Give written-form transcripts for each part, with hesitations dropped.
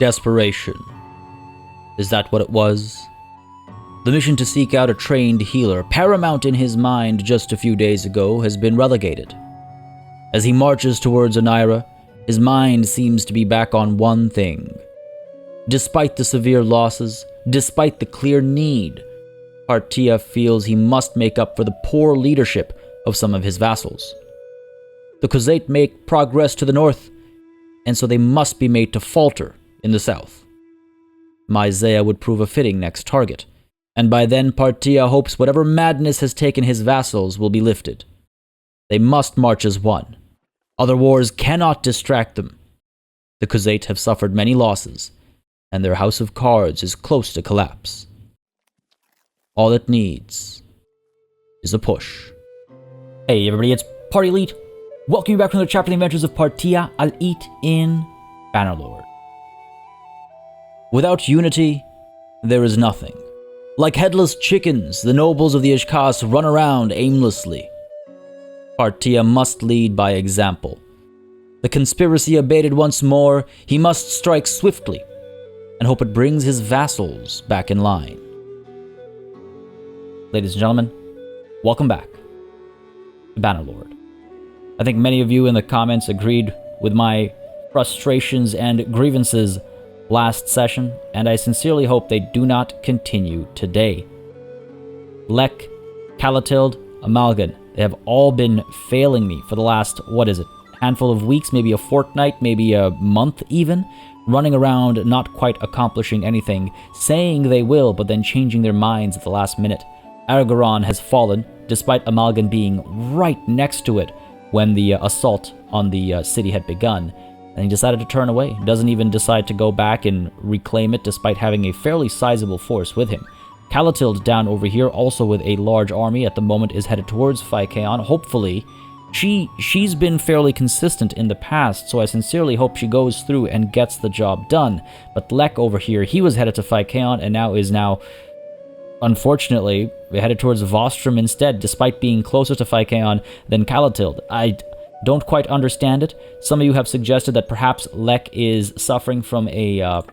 Desperation. Is that what it was? The mission to seek out a trained healer, paramount in his mind just a few days ago, has been relegated. As he marches towards Anaira, his mind seems to be back on one thing. Despite the severe losses, despite the clear need, Partia feels he must make up for the poor leadership of some of his vassals. The Khuzait make progress to the north, and so they must be made to falter in the south. Myzea would prove a fitting next target, and by then Partia hopes whatever madness has taken his vassals will be lifted. They must march as one. Other wars cannot distract them. The Khuzait have suffered many losses, and their house of cards is close to collapse. All it needs is a push. Hey everybody, it's Party Elite. Welcome you back to another chapter in the adventures of Partia Elite in Bannerlord. Without unity, there is nothing. Like headless chickens, the nobles of the Ishkas run around aimlessly. Partia must lead by example. The conspiracy abated once more, he must strike swiftly and hope it brings his vassals back in line. Ladies and gentlemen, welcome back to Bannerlord. I think many of you in the comments agreed with my frustrations and grievances last session, and I sincerely hope they do not continue today. Lek, Kalatild, Amalgan, they have all been failing me for the last, handful of weeks, maybe a fortnight, maybe a month even, running around not quite accomplishing anything, saying they will, but then changing their minds at the last minute. Aragaron has fallen, despite Amalgan being right next to it when the assault on the city had begun, and he decided to turn away. Doesn't even decide to go back and reclaim it, despite having a fairly sizable force with him. Kalatild down over here, also with a large army, at the moment is headed towards Phykeon. Hopefully, she's been fairly consistent in the past, so I sincerely hope she goes through and gets the job done. But Lek over here, he was headed to Phykeon and is now, unfortunately, headed towards Vostrom instead, despite being closer to Phykeon than Kalatild. I don't quite understand it. Some of you have suggested that perhaps Lek is suffering from a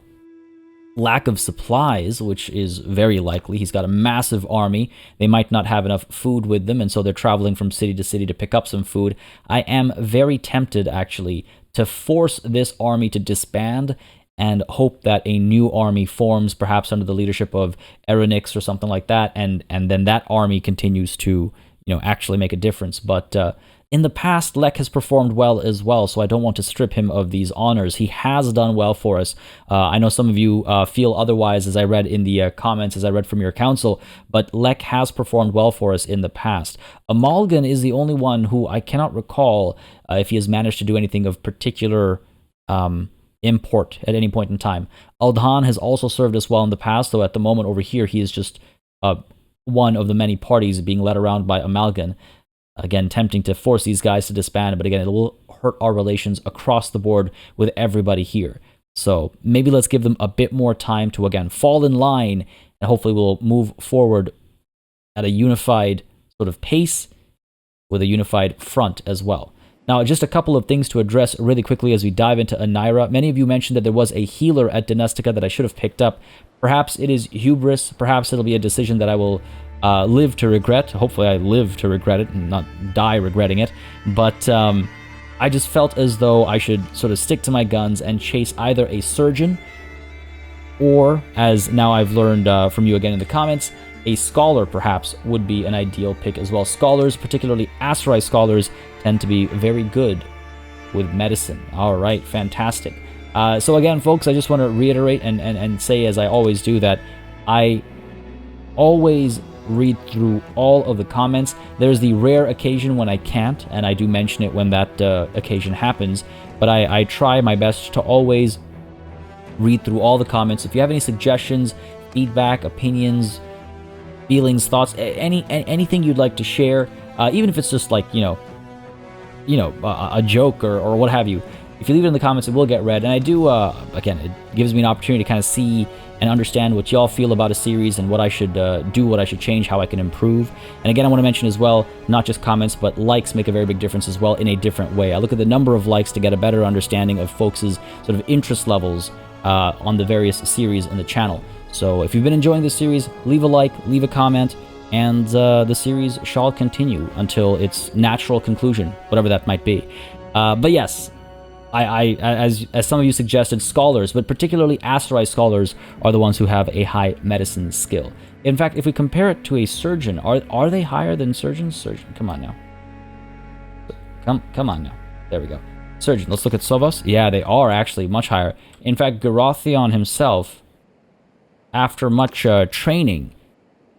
lack of supplies, which is very likely. He's got a massive army. They might not have enough food with them, and so they're traveling from city to city to pick up some food. I am very tempted, actually, to force this army to disband and hope that a new army forms, perhaps under the leadership of Erinix or something like that, and then that army continues to, actually make a difference. But in the past, Lek has performed well as well, so I don't want to strip him of these honors. He has done well for us. I know some of you feel otherwise, as I read in the comments, as I read from your council, but Lek has performed well for us in the past. Amalgan is the only one who I cannot recall if he has managed to do anything of particular import at any point in time. Aldhan has also served us well in the past, though at the moment over here, he is just one of the many parties being led around by Amalgan. Again, tempting to force these guys to disband, but again, it will hurt our relations across the board with everybody here. So maybe let's give them a bit more time to, again, fall in line, and hopefully we'll move forward at a unified sort of pace with a unified front as well. Now, just a couple of things to address really quickly as we dive into Anaira. Many of you mentioned that there was a healer at Domestica that I should have picked up. Perhaps it is hubris. Perhaps it'll be a decision that I will live to regret. Hopefully I live to regret it and not die regretting it. But I just felt as though I should sort of stick to my guns and chase either a surgeon or, as now I've learned from you again in the comments, a scholar perhaps would be an ideal pick as well. Scholars, particularly Aserai scholars, tend to be very good with medicine. All right, fantastic. So again, folks, I just want to reiterate and say, as I always do, that I always read through all of the comments. There's the rare occasion when I can't, and I do mention it when that occasion happens, but I try my best to always read through all the comments. If you have any suggestions, feedback, opinions, feelings, thoughts, anything you'd like to share, even if it's just like, a joke or what have you, if you leave it in the comments, it will get read. And I do, again, it gives me an opportunity to kind of see and understand what y'all feel about a series and what I should do, what I should change, how I can improve. And again, I want to mention as well, not just comments, but likes make a very big difference as well in a different way. I look at the number of likes to get a better understanding of folks' sort of interest levels on the various series in the channel. So if you've been enjoying this series, leave a like, leave a comment, and the series shall continue until its natural conclusion, whatever that might be. But yes, as some of you suggested, scholars, but particularly Aserai scholars, are the ones who have a high medicine skill. In fact, if we compare it to a surgeon, are they higher than surgeons? Surgeon, come on now. Come on now. There we go. Surgeon, let's look at Sovos. Yeah, they are actually much higher. In fact, Garothion himself, after much training,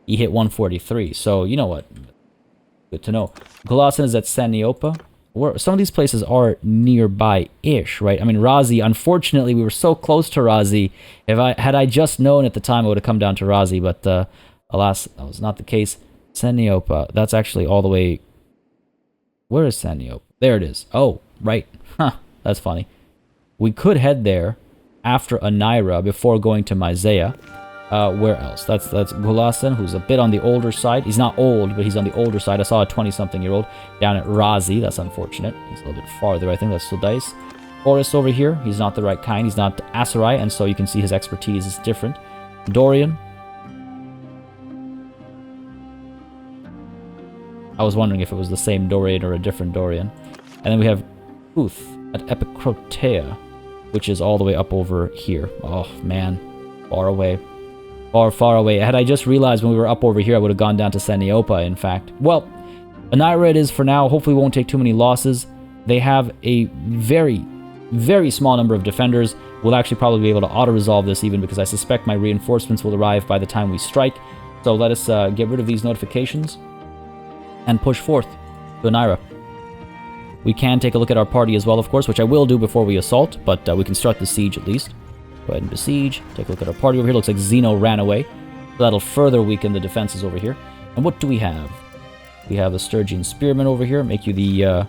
he hit 143. So, you know what? Good to know. Gulasin is at Saniopa. Some of these places are nearby-ish, right? I mean, Razi, unfortunately, we were so close to Razi. Had I just known at the time, I would have come down to Razi, but alas, that was not the case. Saniopa, that's actually all the way... Where is Saniopa? There it is. Oh, right. Huh, that's funny. We could head there after Anaira before going to Myzea. Where else? That's Gulasin, who's a bit on the older side. He's not old, but he's on the older side. I saw a 20-something-year-old down at Razi. That's unfortunate. He's a little bit farther, I think. That's Sudais. Horus over here. He's not the right kind. He's not Aserai, and so you can see his expertise is different. Dorian. I was wondering if it was the same Dorian or a different Dorian. And then we have Uth at Epicrotea, which is all the way up over here. Oh, man. Far away. Far away. Had I just realized when we were up over here, I would have gone down to Saniopa, in fact. Well, Anaira it is for now. Hopefully we won't take too many losses. They have a very, very small number of defenders. We'll actually probably be able to auto-resolve this even because I suspect my reinforcements will arrive by the time we strike. So let us get rid of these notifications and push forth to Anaira. We can take a look at our party as well, of course, which I will do before we assault, but we can start the siege at least. Go ahead and besiege. Take a look at our party over here. Looks like Zeno ran away. So that'll further weaken the defenses over here. And what do we have? We have a Sturgian Spearman over here. Make you the...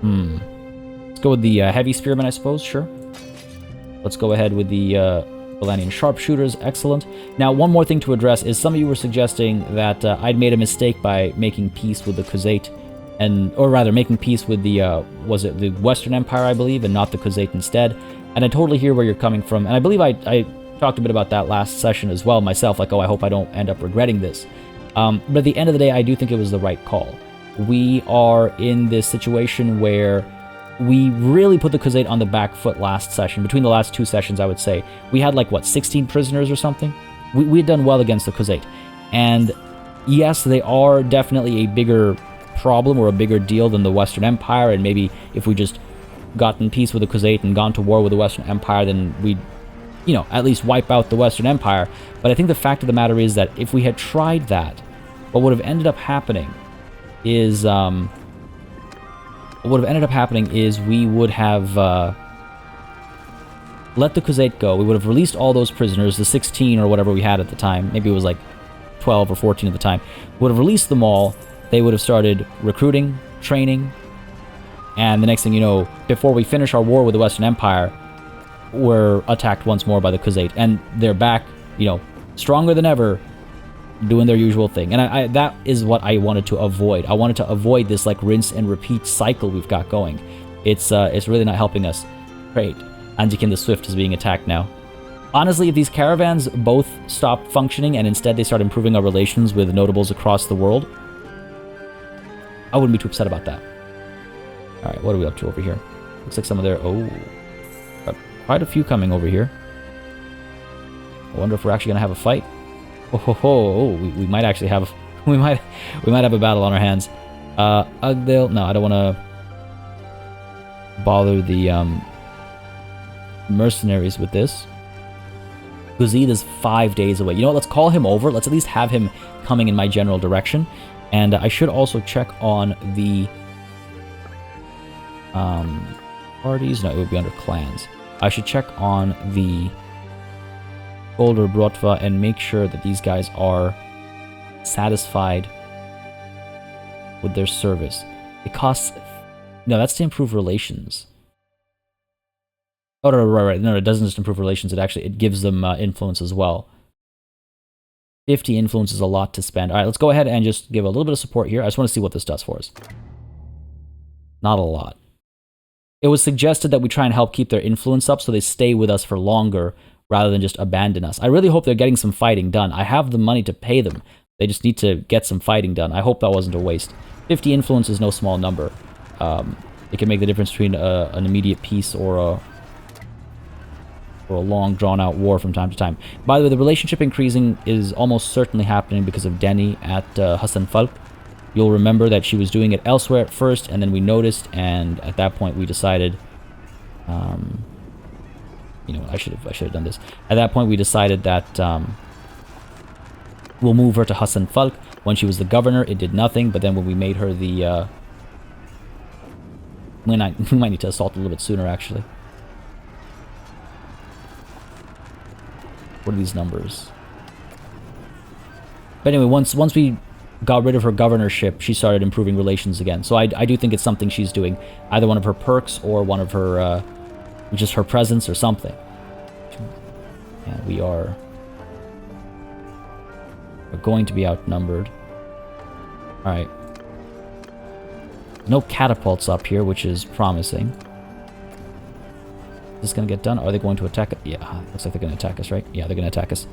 Let's go with the Heavy Spearman, I suppose. Sure. Let's go ahead with the Balanian Sharpshooters. Excellent. Now, one more thing to address is some of you were suggesting that I'd made a mistake by making peace with the Khuzait. Or rather, making peace with the... was it the Western Empire, I believe, and not the Khuzait instead. And I totally hear where you're coming from. And I believe I talked a bit about that last session as well myself. Like, oh, I hope I don't end up regretting this. But at the end of the day, I do think it was the right call. We are in this situation where we really put the Khuzait on the back foot last session. Between the last two sessions, I would say. We had, like, what, 16 prisoners or something? We had done well against the Khuzait. And yes, they are definitely a bigger problem or a bigger deal than the Western Empire. And maybe if we just gotten peace with the Khuzait and gone to war with the Western Empire, then we'd, you know, at least wipe out the Western Empire. But I think the fact of the matter is that if we had tried that, what would have ended up happening is, we would have let the Khuzait go. We would have released all those prisoners, the 16 or whatever we had at the time. Maybe it was like 12 or 14 at the time. We would have released them all. They would have started recruiting, training, and the next thing you know, before we finish our war with the Western Empire, we're attacked once more by the Khuzait. And they're back, you know, stronger than ever, doing their usual thing. And that is what I wanted to avoid. I wanted to avoid this, like, rinse and repeat cycle we've got going. It's really not helping us. Great. Andikin the Swift is being attacked now. Honestly, if these caravans both stop functioning and instead they start improving our relations with notables across the world, I wouldn't be too upset about that. Alright, what are we up to over here? Looks like some of their... Oh, got quite a few coming over here. I wonder if we're actually going to have a fight. We might actually have... We might have a battle on our hands. Ugdale... No, I don't want to bother the mercenaries with this. Guzid is 5 days away. You know what? Let's call him over. Let's at least have him coming in my general direction. And I should also check on the... parties? No, it would be under clans. I should check on the Golder Brotva and make sure that these guys are satisfied with their service. It costs... No, that's to improve relations. Oh, no, right. No, it doesn't just improve relations. It gives them influence as well. 50 influence is a lot to spend. All right, let's go ahead and just give a little bit of support here. I just want to see what this does for us. Not a lot. it was suggested that we try and help keep their influence up so they stay with us for longer rather than just abandon us. I really hope they're getting some fighting done. I have the money to pay them. They just need to get some fighting done. I hope that wasn't a waste. 50 influence is no small number. It can make the difference between an immediate peace or a long, drawn-out war from time to time. By the way, the relationship increasing is almost certainly happening because of Denny at Hassan Falk. You'll remember that she was doing it elsewhere at first, and then we noticed, and at that point we decided... you know, I should have done this. At that point we decided that we'll move her to Hassan Falk. When she was the governor, it did nothing, but then when we made her the... we might need to assault a little bit sooner, actually. What are these numbers? But anyway, once we got rid of her governorship, she started improving relations again. So I do think it's something she's doing. Either one of her perks or one of her... just her presence or something. And we're going to be outnumbered. Alright. No catapults up here, which is promising. Is this going to get done? Are they going to attack? Yeah, looks like they're going to attack us, right? Yeah, they're going to attack us.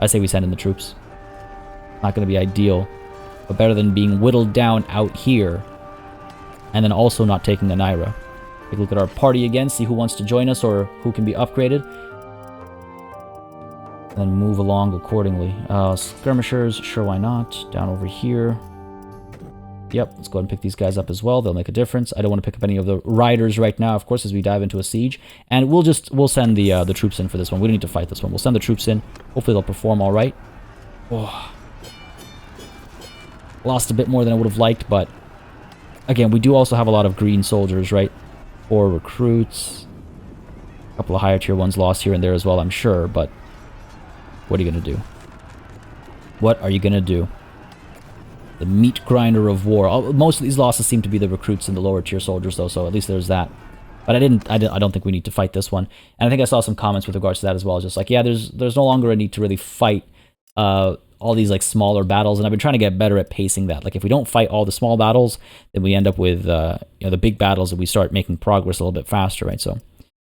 I say we send in the troops. Not going to be ideal, but better than being whittled down out here and then also not taking Anaira. Take a look at our party again, see who wants to join us or who can be upgraded. And then move along accordingly. Skirmishers, sure, why not? Down over here. Yep, let's go ahead and pick these guys up as well. They'll make a difference. I don't want to pick up any of the riders right now, of course, as we dive into a siege. And we'll send the troops in for this one. We don't need to fight this one. We'll send the troops in. Hopefully they'll perform all right. Oh. Lost a bit more than I would have liked, but again, we do also have a lot of green soldiers, right? 4 recruits. A couple of higher tier ones lost here and there as well, I'm sure, but what are you going to do? What are you going to do? The meat grinder of war. Most of these losses seem to be the recruits and the lower tier soldiers, though, so at least there's that. But I don't think we need to fight this one. And I think I saw some comments with regards to that as well. Just like, yeah, there's no longer a need to really fight all these like smaller battles, and I've been trying to get better at pacing that. Like if we don't fight all the small battles, then we end up with you know, the big battles, and we start making progress a little bit faster, right? So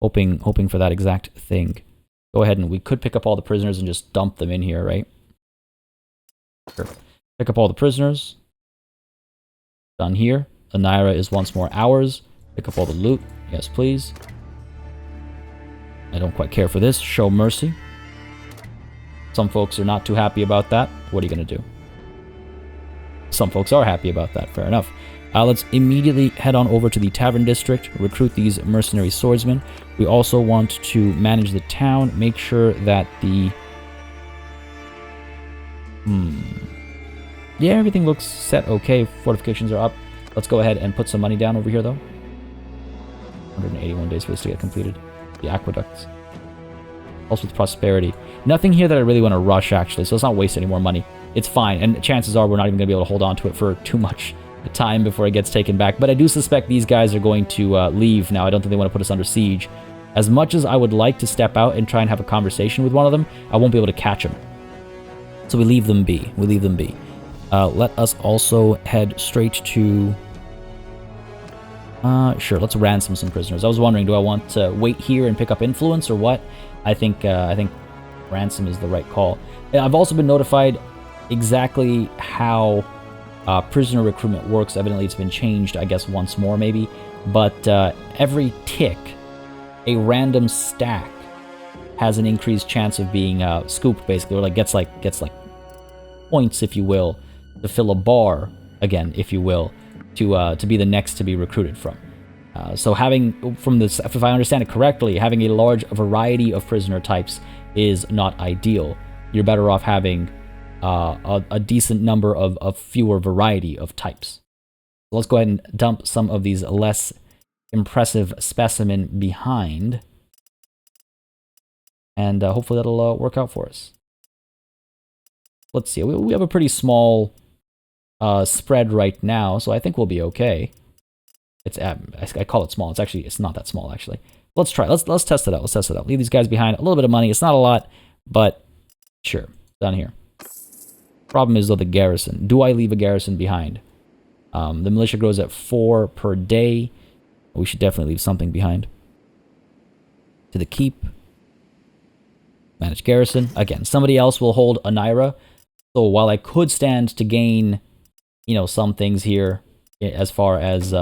hoping for that exact thing. Go ahead, and we could pick up all the prisoners and just dump them in here, right? Sure. Pick up all the prisoners. Done here. Anaira is once more ours. Pick up all the loot. Yes, please. I don't quite care for this. Show mercy. Some folks are not too happy about that. What are you going to do? Some folks are happy about that. Fair enough. Let's immediately head on over to the Tavern District, recruit these mercenary swordsmen. We also want to manage the town, make sure that the... Yeah, everything looks set okay. Fortifications are up. Let's go ahead and put some money down over here, though. 181 days for this to get completed. The aqueducts. Also with prosperity. Nothing here that I really want to rush, actually, so let's not waste any more money. It's fine, and chances are we're not even going to be able to hold on to it for too much time before it gets taken back. But I do suspect these guys are going to leave now. I don't think they want to put us under siege. As much as I would like to step out and try and have a conversation with one of them, I won't be able to catch them. So we leave them be. We leave them be. Let us also head straight to... sure, let's ransom some prisoners. I was wondering, do I want to wait here and pick up influence or what? I think ransom is the right call. I've also been notified exactly how prisoner recruitment works. Evidently, it's been changed, I guess, once more, maybe. But every tick, a random stack has an increased chance of being scooped, basically, or like gets like points, if you will, to fill a bar again, if you will, to be the next to be recruited from. So having, from this, if I understand it correctly, having a large variety of prisoner types is not ideal. You're better off having a decent number of fewer variety of types. Let's go ahead and dump some of these less impressive specimen behind. And hopefully that'll work out for us. Let's see. We have a pretty small spread right now, so I think we'll be okay. It's I call it small. It's not that small, actually. Let's try. Let's test it out. Let's test it out. Leave these guys behind. A little bit of money. It's not a lot, but sure. Done here. Problem is, though, the garrison. Do I leave a garrison behind? The militia grows at 4 per day. We should definitely leave something behind. To the keep. Manage garrison. Again, somebody else will hold Anaira. So while I could stand to gain, you know, some things here as far as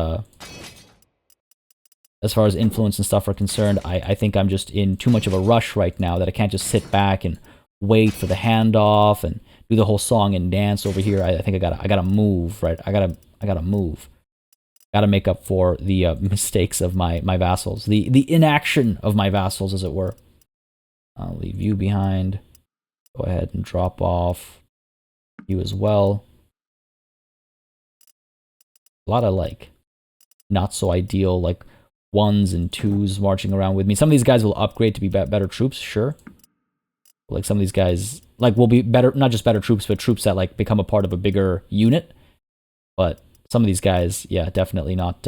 influence and stuff are concerned, I think I'm just in too much of a rush right now that I can't just sit back and wait for the handoff and do the whole song and dance over here. I think I gotta move, right? I gotta move. Gotta make up for the mistakes of my vassals, the inaction of my vassals, as it were. I'll leave you behind. Go ahead and drop off you as well. A lot of like not so ideal like 1s and 2s marching around with me. Some of these guys will upgrade to be better troops, sure. Like some of these guys like will be better, not just better troops, but troops that like become a part of a bigger unit. But some of these guys, yeah, definitely not.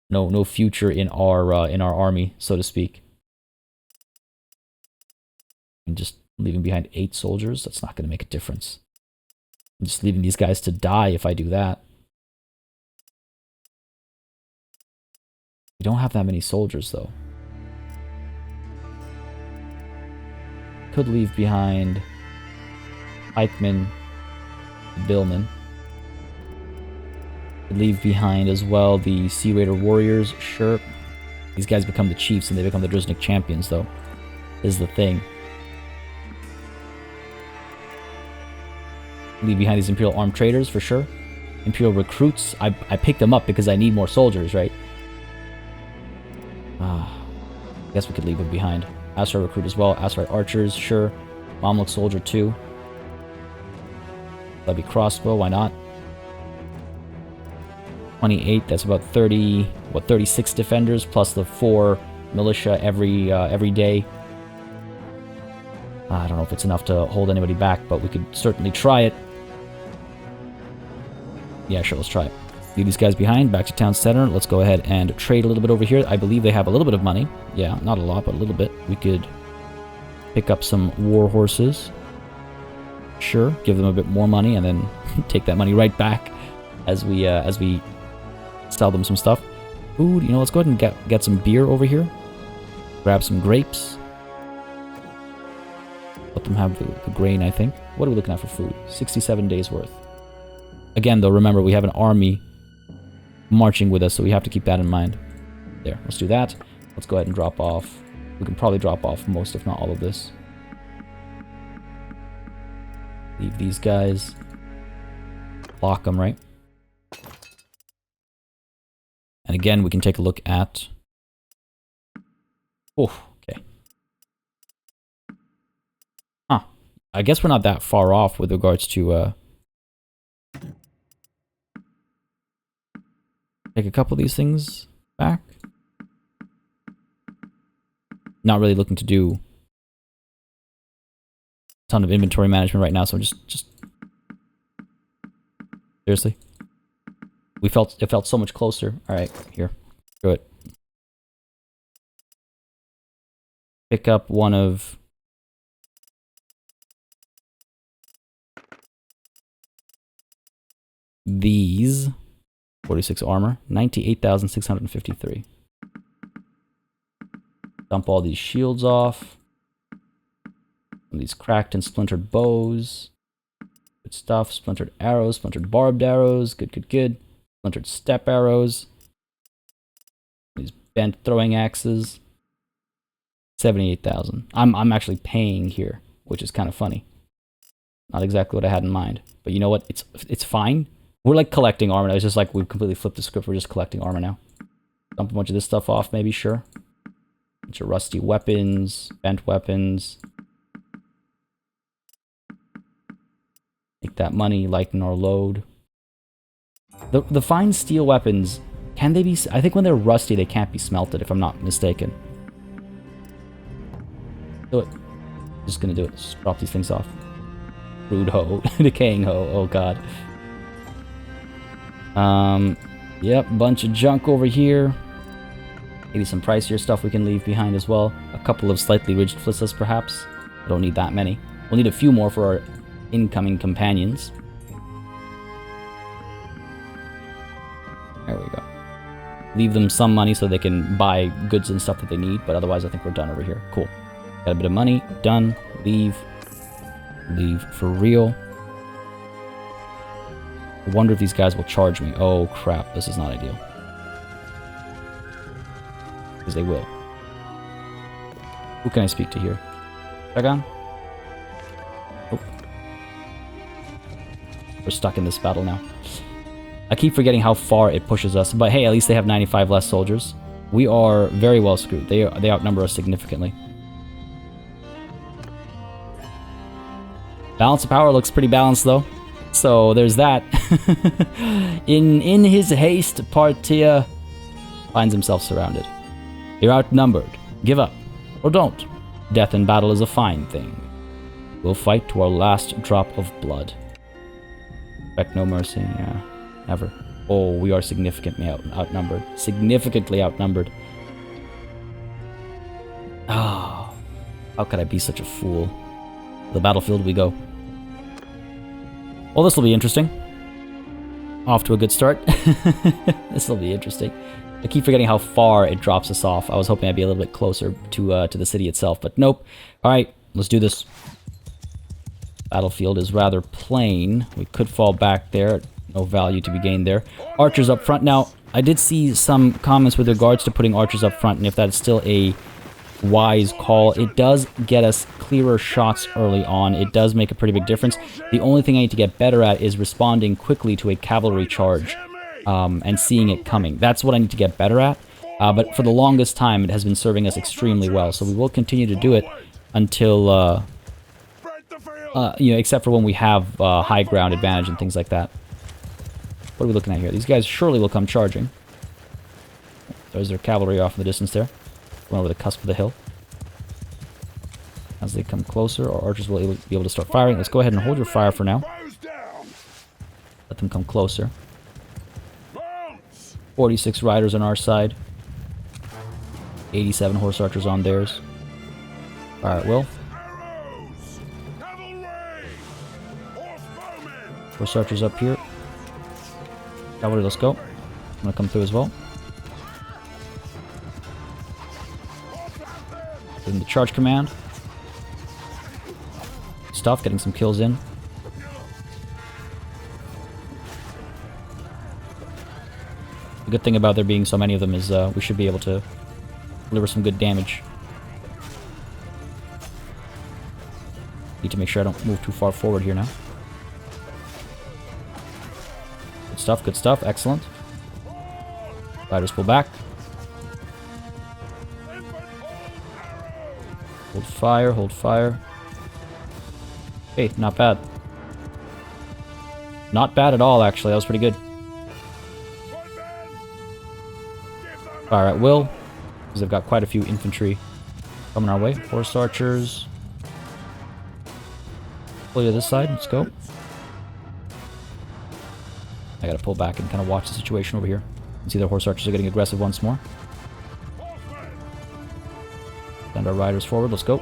No future in our army, so to speak. And just leaving behind 8 soldiers, that's not going to make a difference. I'm just leaving these guys to die if I do that. We don't have that many soldiers, though. Could leave behind pikemen, billmen. Could leave behind as well the Sea Raider warriors, sure. These guys become the chiefs and they become the Driznik champions, though, is the thing. Leave behind these Imperial armed traders, for sure. Imperial recruits, I picked them up because I need more soldiers, right? I guess we could leave them behind. Aserai recruit as well. Aserai archers, sure. Mamluk soldier too. That'd be crossbow, why not? 28, that's about 30, what, 36 defenders, plus the 4 militia every day. I don't know if it's enough to hold anybody back, but we could certainly try it. Yeah, sure, let's try it. Leave these guys behind, back to town center. Let's go ahead and trade a little bit over here. I believe they have a little bit of money. Yeah, not a lot, but a little bit. We could pick up some war horses. Sure, give them a bit more money and then take that money right back as we sell them some stuff. Food, you know, let's go ahead and get some beer over here. Grab some grapes. Let them have the grain, I think. What are we looking at for food? 67 days worth. Again, though, remember, we have an army marching with us, so we have to keep that in mind. There, let's do that. Let's go ahead and drop off. We can probably drop off most, if not all of this. Leave these guys. Lock them, right? And again, we can take a look at... Oh, okay. Huh. I guess we're not that far off with regards to... Take a couple of these things back. Not really looking to do a ton of inventory management right now, so I'm just seriously. It felt so much closer. Alright, here. Do it. Pick up one of these. 46 armor, 98,653. Dump all these shields off. These cracked and splintered bows. Good stuff. Splintered arrows, splintered barbed arrows. Good, good, good. Splintered step arrows. These bent throwing axes. 78,000. I'm actually paying here, which is kind of funny. Not exactly what I had in mind. But you know what? It's fine. We're like collecting armor now. It's just like we've completely flipped the script. We're just collecting armor now. Dump a bunch of this stuff off, maybe, sure. Bunch of rusty weapons, bent weapons. Take that money, lighten our load. The fine steel weapons, can they be... I think when they're rusty, they can't be smelted, if I'm not mistaken. Do it. Just gonna do it. Just drop these things off. Rude hoe. Decaying hoe. Oh, God. Yep, bunch of junk over here. Maybe some pricier stuff we can leave behind as well. A couple of slightly ridged flissas, perhaps. I don't need that many. We'll need a few more for our incoming companions. There we go. leave them some money so they can buy goods and stuff that they need, but otherwise I think we're done over here. Cool. Got a bit of money. Done. Leave. Leave for real. I wonder if these guys will charge me. Oh, crap. This is not ideal. Because they will. Who can I speak to here? Dragon? Oh. We're stuck in this battle now. I keep forgetting how far it pushes us, but hey, at least they have 95 less soldiers. We are very well screwed. They outnumber us significantly. Balance of power looks pretty balanced, though. So there's that. in his haste, Partia finds himself surrounded. You're outnumbered. Give up. Or don't. Death in battle is a fine thing. We'll fight to our last drop of blood. Expect no mercy. Yeah, never. Oh, we are significantly outnumbered. Significantly outnumbered. Ah, how could I be such a fool? To the battlefield we go. Well, this will be interesting. Off to a good start. This will be interesting. I keep forgetting how far it drops us off. I was hoping I'd be a little bit closer to the city itself, but nope. Alright, let's do this. Battlefield is rather plain. We could fall back there. No value to be gained there. Archers up front. Now, I did see some comments with regards to putting archers up front, and if that's still a wise call. It does get us clearer shots early on. It does make a pretty big difference. The only thing I need to get better at is responding quickly to a cavalry charge and seeing it coming. That's what I need to get better at. But for the longest time, it has been serving us extremely well. So we will continue to do it until, you know, except for when we have high ground advantage and things like that. What are we looking at here? These guys surely will come charging. There's their cavalry off in the distance there. Going over the cusp of the hill. As they come closer, our archers will be able to start firing. Let's go ahead and hold your fire for now. Let them come closer. 46 riders on our side. 87 horse archers on theirs. Fire at will. Horse archers up here. Cavalry, let's go. I'm gonna come through as well. Giving the charge command. Stuff, getting some kills in. The good thing about there being so many of them is we should be able to deliver some good damage. Need to make sure I don't move too far forward here now. Good stuff, excellent. Riders pull back. Hold fire, hold fire. Hey, not bad. Not bad at all, actually. That was pretty good. Fire at will, because they've got quite a few infantry coming our way. Horse archers. Pull you to this side, let's go. I gotta pull back and kind of watch the situation over here. You can see their horse archers are getting aggressive once more. Send our riders forward, let's go.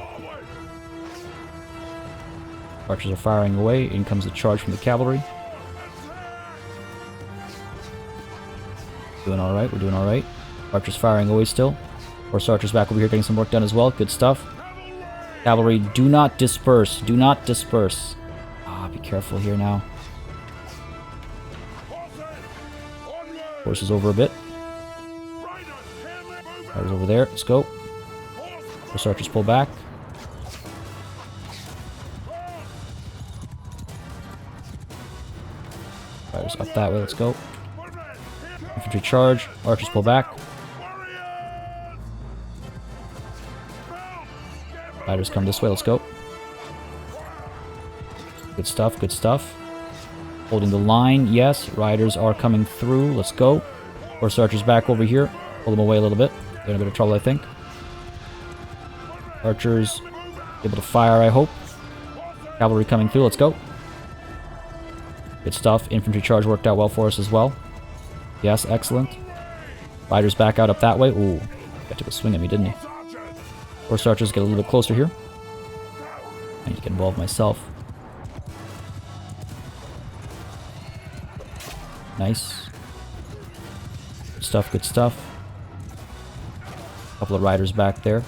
Archers are firing away. In comes the charge from the cavalry. Doing alright, we're doing alright. Archers firing away still. Horse archers back over here getting some work done as well. Good stuff. Cavalry, do not disperse. Do not disperse. Ah, be careful here now. Horses over a bit. Riders over there. Let's go. Horse archers pull back. Riders up that way. Let's go. Infantry charge. Archers pull back. Riders come this way. Let's go. Good stuff. Good stuff. Holding the line. Yes. Riders are coming through. Let's go. Horse archers back over here. Pull them away a little bit. They're in a bit of trouble, I think. Archers able to fire, I hope. Cavalry coming through. Let's go. Good stuff. Infantry charge worked out well for us as well. Yes, excellent. Riders back out up that way. Ooh, that took a swing at me, didn't he? Horse archers get a little bit closer here. I need to get involved myself. Nice. Good stuff, good stuff. Couple of riders back there.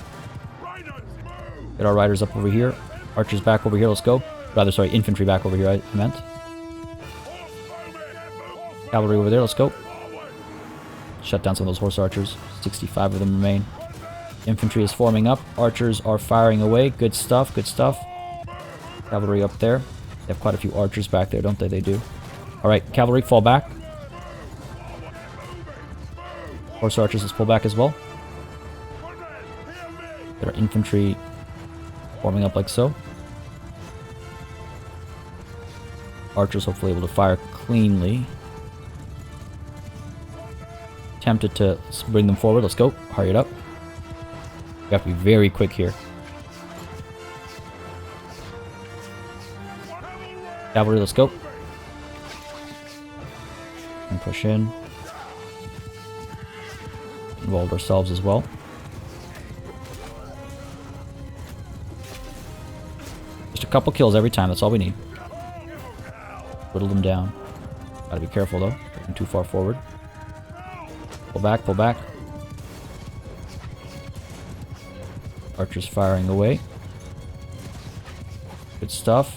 Get our riders up over here. Archers back over here, let's go. Rather, sorry, infantry back over here, I meant. Cavalry over there, let's go. Shut down some of those horse archers. 65 of them remain. Infantry is forming up. Archers are firing away. Good stuff, good stuff. Cavalry up there. They have quite a few archers back there, don't they? They do. Alright, cavalry, fall back. Horse archers, let's pull back as well. Get our infantry forming up like so. Archers hopefully able to fire cleanly. Tempted to bring them forward. Let's go. Hurry it up. We have to be very quick here. Cavalry, let's go. And push in. Involved ourselves as well. Just a couple kills every time. That's all we need. Whittle them down. Gotta be careful though. Getting too far forward. Pull back, pull back. Archers firing away. Good stuff.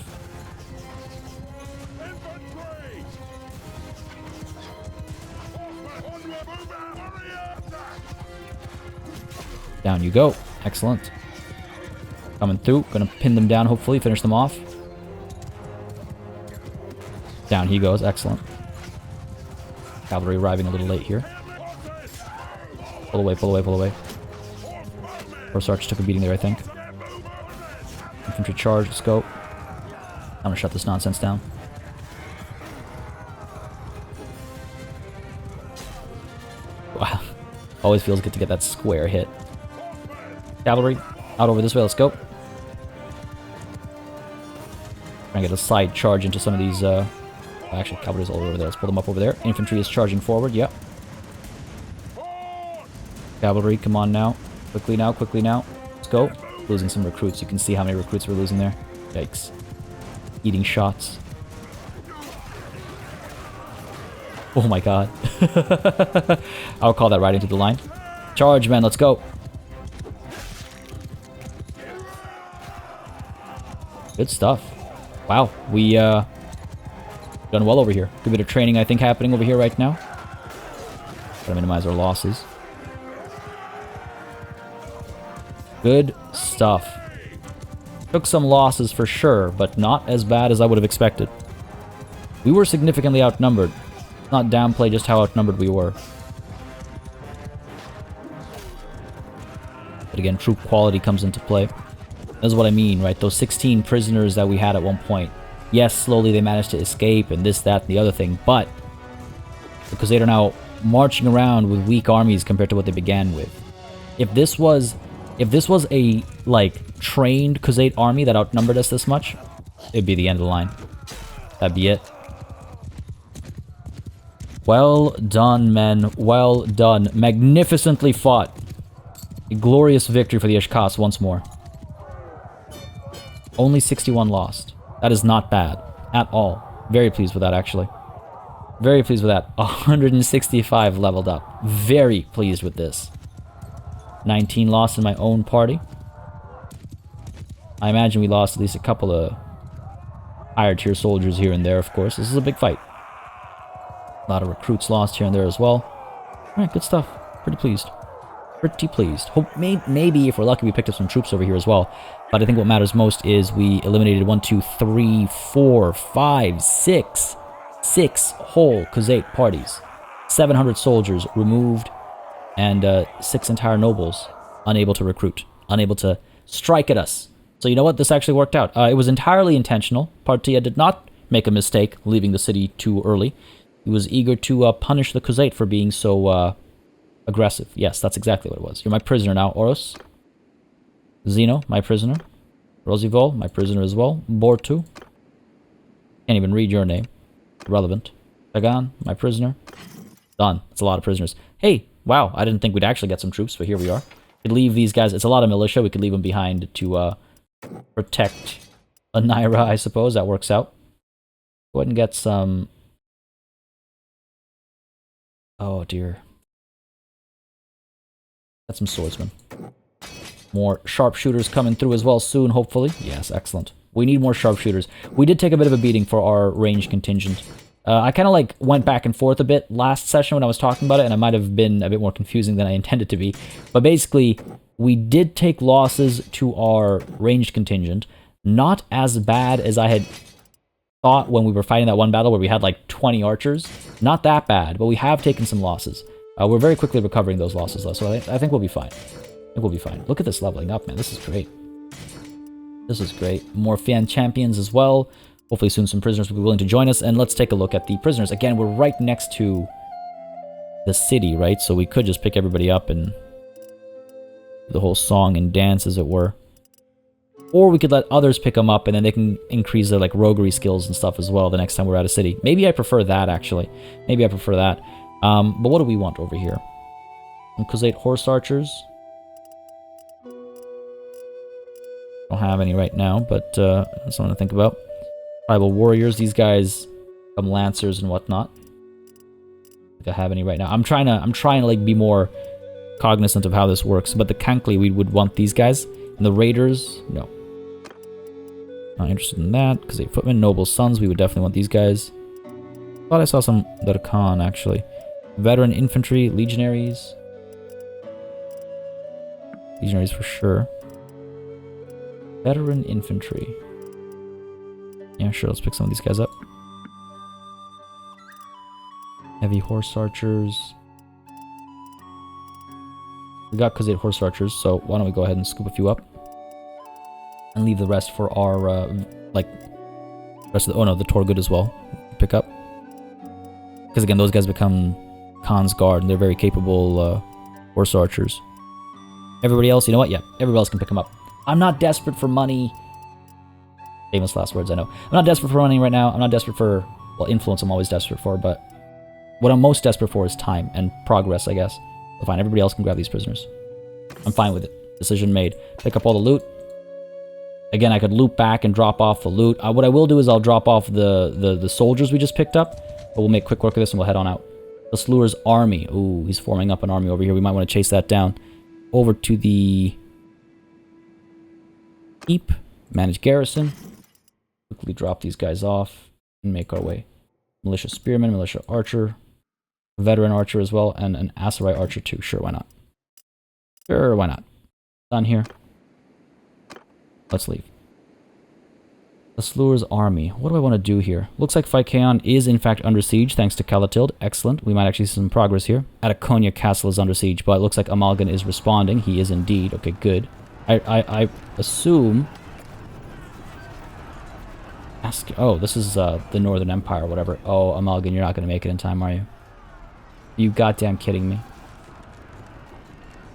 Down you go. Excellent. Coming through. Gonna pin them down, hopefully. Finish them off. Down he goes. Excellent. Cavalry arriving a little late here. Pull away, pull away, pull away. Horse archers took a beating there, I think. Infantry charge. Let's go. I'm gonna shut this nonsense down. Wow. Always feels good to get that square hit. Cavalry, out over this way, let's go. Trying to get a side charge into some of these, actually, cavalry's all over there. Let's pull them up over there. Infantry is charging forward, yep. Cavalry, come on now. Quickly now, quickly now. Let's go. Losing some recruits. You can see how many recruits we're losing there. Yikes. Eating shots. Oh my god. I'll call that right into the line. Charge, man, let's go. Good stuff. Wow, we done well over here. Good bit of training, I think, happening over here right now. Try to minimize our losses. Good stuff. Took some losses for sure, but not as bad as I would have expected. We were significantly outnumbered. Not downplay just how outnumbered we were. But again, troop quality comes into play. That's what I mean, right? Those 16 prisoners that we had at one point. Yes, slowly they managed to escape and this, that, and the other thing, but because they are now marching around with weak armies compared to what they began with. If this was a, like, trained Khuzait army that outnumbered us this much, it'd be the end of the line. That'd be it. Well done, men. Well done. Magnificently fought. A glorious victory for the Ashkas once more. Only 61 lost. That is not bad. At all. Very pleased with that, actually. Very pleased with that. 165 leveled up. Very pleased with this. 19 lost in my own party. I imagine we lost at least a couple of higher tier soldiers here and there, of course. This is a big fight. A lot of recruits lost here and there as well. Alright, good stuff. Pretty pleased. Pretty pleased. Hope maybe if we're lucky we picked up some troops over here as well. But I think what matters most is we eliminated 1, 2, 3, 4, 5, 6. 6 whole Khuzait parties. 700 soldiers removed. And 6 entire nobles unable to recruit. Unable to strike at us. So you know what? This actually worked out. It was entirely intentional. Partia did not make a mistake leaving the city too early. He was eager to punish the Khuzait for being so aggressive. Yes, that's exactly what it was. You're my prisoner now, Oros. Zeno, my prisoner. Rosivol, my prisoner as well. Bortu. Can't even read your name. Irrelevant. Pagan, my prisoner. Done. It's a lot of prisoners. Hey, wow, I didn't think we'd actually get some troops, but here we are. We could leave these guys. It's a lot of militia. We could leave them behind to protect Anaira, I suppose. That works out. Go ahead and get some... Oh, dear. Got some swordsmen. More sharpshooters coming through as well soon, hopefully. Yes, excellent. We need more sharpshooters. We did take a bit of a beating for our range contingent. I kind of like went back and forth a bit last session when I was talking about it, and I might have been a bit more confusing than I intended to be. But basically, we did take losses to our ranged contingent. Not as bad as I had thought when we were fighting that one battle where we had like 20 archers. Not that bad, but we have taken some losses. We're very quickly recovering those losses, though, so I think we'll be fine. I think we'll be fine. Look at this leveling up, man. This is great. This is great. More fan champions as well. Hopefully soon some prisoners will be willing to join us. And let's take a look at the prisoners. Again, we're right next to the city, right? So we could just pick everybody up and do the whole song and dance, as it were. Or we could let others pick them up, and then they can increase their like roguery skills and stuff as well the next time we're at a city. Maybe I prefer that, actually. Maybe I prefer that. But what do we want over here? Inquisite horse archers. Don't have any right now, but that's something to think about. Tribal warriors. These guys become lancers and whatnot. I don't think I have any right now. I'm trying to like be more cognizant of how this works. But the Kankli, we would want these guys. And the raiders, no. Not interested in that. Because they footmen, noble sons, we would definitely want these guys. Thought I saw some Darkhan, actually. Veteran infantry, legionaries. Legionaries for sure. Veteran infantry. Yeah, sure, let's pick some of these guys up. Heavy horse archers. We got Khazate horse archers, so why don't we go ahead and scoop a few up. And leave the rest for our, like, rest of the, oh no, the Torgut as well. Pick up. Because again, those guys become Khan's guard, and they're very capable horse archers. Everybody else, you know what? Yeah, everybody else can pick them up. I'm not desperate for money. Famous last words, I know. I'm not desperate for money right now. I'm not desperate for, well, influence I'm always desperate for, but what I'm most desperate for is time and progress, I guess. So fine, everybody else can grab these prisoners. I'm fine with it. Decision made. Pick up all the loot. Again, I could loop back and drop off the loot. What I will do is I'll drop off the soldiers we just picked up, but we'll make quick work of this and we'll head on out. The Slur's army. Ooh, he's forming up an army over here. We might want to chase that down. Over to the keep. Manage garrison. Quickly drop these guys off and make our way. Militia spearman, militia archer, veteran archer as well, and an Aserai archer too. Sure, why not? Sure, why not? Done here. Let's leave. The Slur's army. What do I want to do here? Looks like Phykeon is in fact under siege thanks to Calatilde. Excellent. We might actually see some progress here. Ataconia Castle is under siege, but it looks like Amalgan is responding. He is indeed. Okay, good. I assume... Oh, this is the Northern Empire or whatever. Oh, Amalgan, you're not going to make it in time, are you? You goddamn kidding me?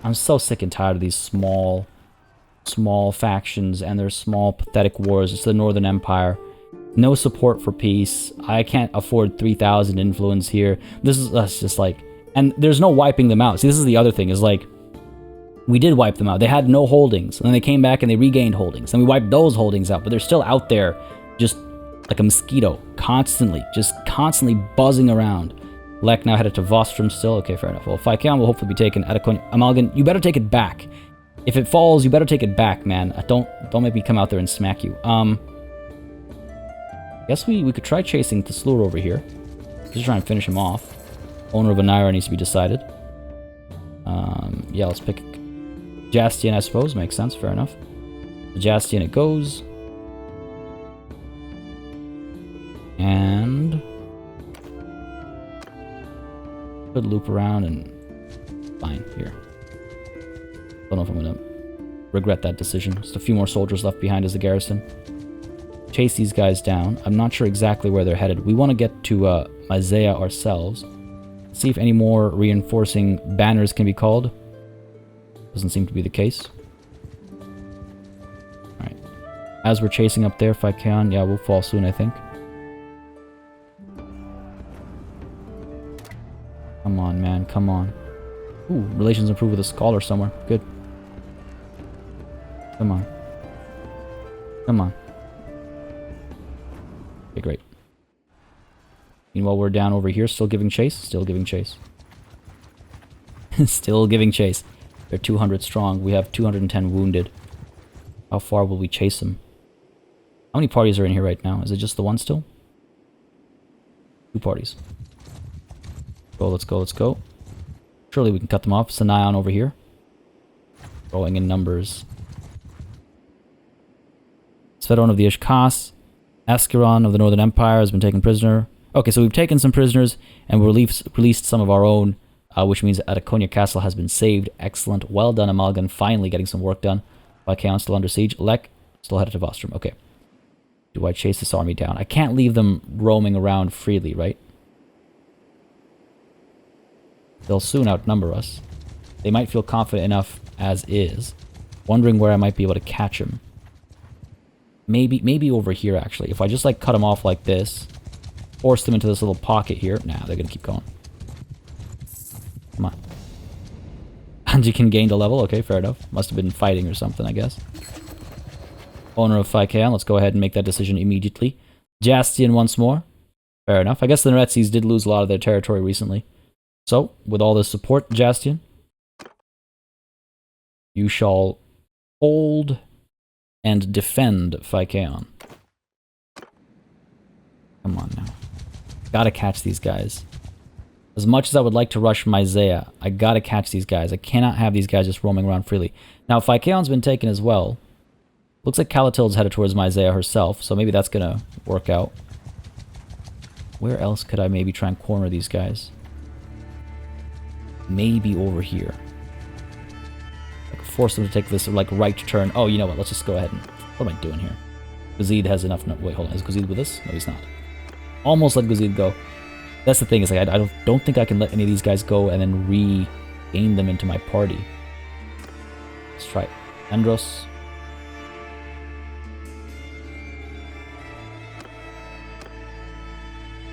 I'm so sick and tired of these small factions and their small, pathetic wars. It's the Northern Empire. No support for peace. I can't afford 3,000 influence here. This is just like... And there's no wiping them out. See, this is the other thing, is like... We did wipe them out. They had no holdings. And then they came back and they regained holdings. And we wiped those holdings out. But they're still out there, just like a mosquito. Constantly. Just constantly buzzing around. Lek now headed to Vostrom still. Okay, fair enough. Well, Phykeon will hopefully be taken. Amalgan, you better take it back. If it falls, you better take it back, man. Don't make me come out there and smack you. Guess we could try chasing the Slur over here. Just try and finish him off. Owner of Anaira needs to be decided. Yeah, let's pick Jastian, I suppose. Makes sense, fair enough. The Jastian it goes. And... could loop around and... Fine, here. Don't know if I'm going to regret that decision. Just a few more soldiers left behind as a garrison. Chase these guys down. I'm not sure exactly where they're headed. We want to get to Mazea ourselves. See if any more reinforcing banners can be called. Doesn't seem to be the case. Alright. As we're chasing up there, Phykeon, yeah, we'll fall soon, I think. Come on, man, come on. Ooh, relations improve with a scholar somewhere. Good. Come on. Come on. Okay, great. Meanwhile, we're down over here, still giving chase. Still giving chase. Still giving chase. They're 200 strong. We have 210 wounded. How far will we chase them? How many parties are in here right now? Is it just the one still? 2 parties. Go, let's go, let's go. Surely we can cut them off. Sanayon over here. Growing in numbers. Svedon of the Ishkas. Askeron of the Northern Empire has been taken prisoner. Okay, so we've taken some prisoners and we released some of our own, which means Atakonia Castle has been saved. Excellent. Well done, Amalgan. Finally getting some work done. Lycaon still under siege. Lek still headed to Vostrom. Okay. Do I chase this army down? I can't leave them roaming around freely, right? They'll soon outnumber us. They might feel confident enough as is. Wondering where I might be able to catch them. Maybe over here, actually. If I just, like, cut them off like this, force them into this little pocket here. Nah, they're gonna keep going. Come on. Anjikin gained a level. Okay, fair enough. Must have been fighting or something, I guess. Owner of Phykeon. Let's go ahead and make that decision immediately. Jastian once more. Fair enough. I guess the Neretzis did lose a lot of their territory recently. So, with all this support, Jastian, you shall hold and defend Phykeon. Come on now. Gotta catch these guys. As much as I would like to rush Myzea, I gotta catch these guys. I cannot have these guys just roaming around freely. Now, Phykeon's been taken as well. Looks like Calatil's headed towards Myzea herself, so maybe that's gonna work out. Where else could I maybe try and corner these guys? Maybe over here. I could force them to take this, like, right turn. Oh, you know what? Let's just go ahead and... What am I doing here? Guzid has enough... No, wait, hold on. Is Guzid with us? No, he's not. Almost let Guzid go. That's the thing, is like, I don't think I can let any of these guys go and then regain them into my party. Let's try it. Andros.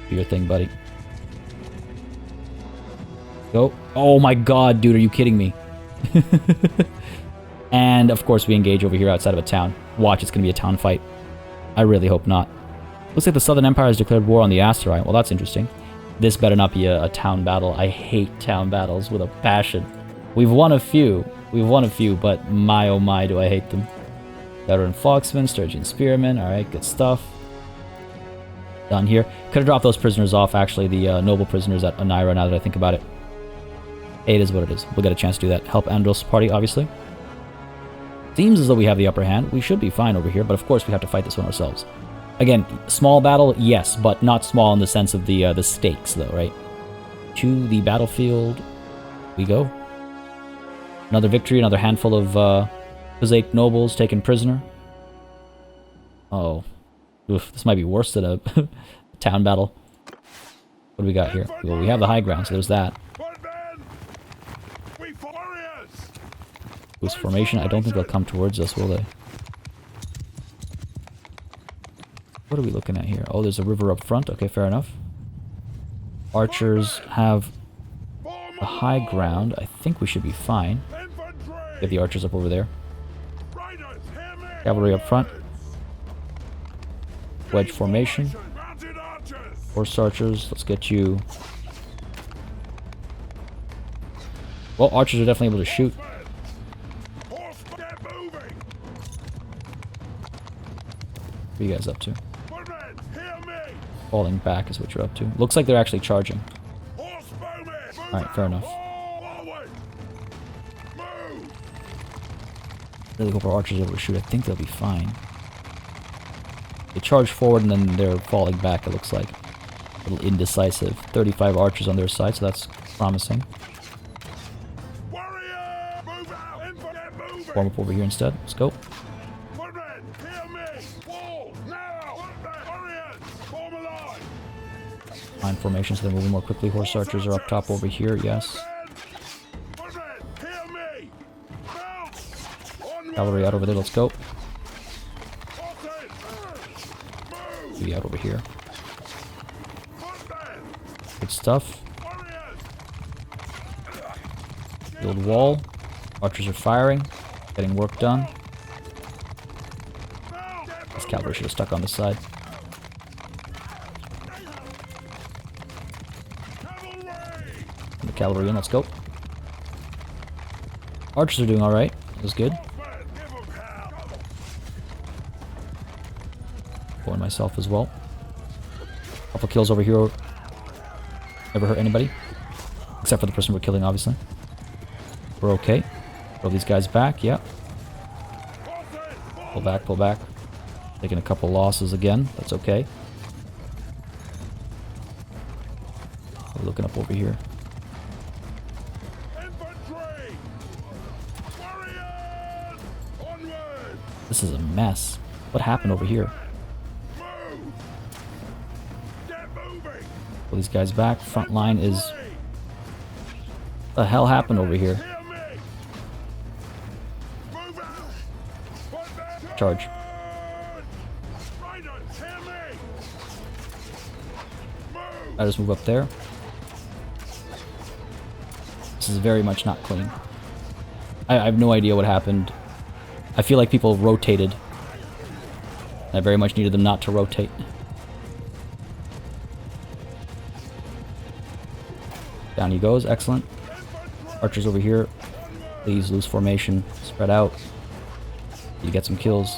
Do your thing, buddy. Go. Oh my god, dude, are you kidding me? And, of course, we engage over here outside of a town. Watch, it's going to be a town fight. I really hope not. Looks like the Southern Empire has declared war on the Aserai. Well, that's interesting. This better not be a town battle. I hate town battles with a passion. We've won a few. But my oh my do I hate them. Veteran Foxman, Sturgeon Spearman. Alright, good stuff. Done here. Could have dropped those prisoners off, actually. The noble prisoners at Anaira, now that I think about it. It is what it is. We'll get a chance to do that. Help Andros' party, obviously. Seems as though we have the upper hand. We should be fine over here, but of course we have to fight this one ourselves. Again, small battle, yes, but not small in the sense of the stakes, though, right? To the battlefield we go. Another victory, another handful of Khuzait nobles taken prisoner. Oh. Oof, this might be worse than a town battle. What do we got here? Well, we have the high ground, so there's that. Boost formation. I don't think they'll come towards us, will they? What are we looking at here? Oh, there's a river up front. Okay, fair enough. Archers have the high ground. I think we should be fine. Get the archers up over there. Cavalry up front. Wedge formation. Horse archers. Let's get you... Well, archers are definitely able to shoot. What are you guys up to? Falling back is what you're up to. Looks like they're actually charging. Alright, fair enough. Really hope our archers are able to shoot. I think they'll be fine. They charge forward and then they're falling back, it looks like. A little indecisive. 35 archers on their side, so that's promising. Form up over here instead. Let's go. Line formation, so they're moving more quickly. Horse archers are up top over here, yes. Cavalry out over there, let's go. Be out over here. Good stuff. Build wall. Archers are firing. Getting work done. This cavalry should have stuck on the side. The cavalry in, let's go. Archers are doing alright. That was good. Going myself as well. Couple kills over here. Never hurt anybody. Except for the person we're killing, obviously. We're okay. Throw these guys back, yep. Pull back, pull back. Taking a couple losses again. That's okay. We're looking up over here. This is a mess. What happened over here? Pull these guys back. Front line is... What the hell happened over here? Charge. I just move up there. This is very much not clean. I have no idea what happened. I feel like people rotated. I very much needed them not to rotate. Down he goes, excellent. Archers over here. Please lose formation. Spread out. You get some kills.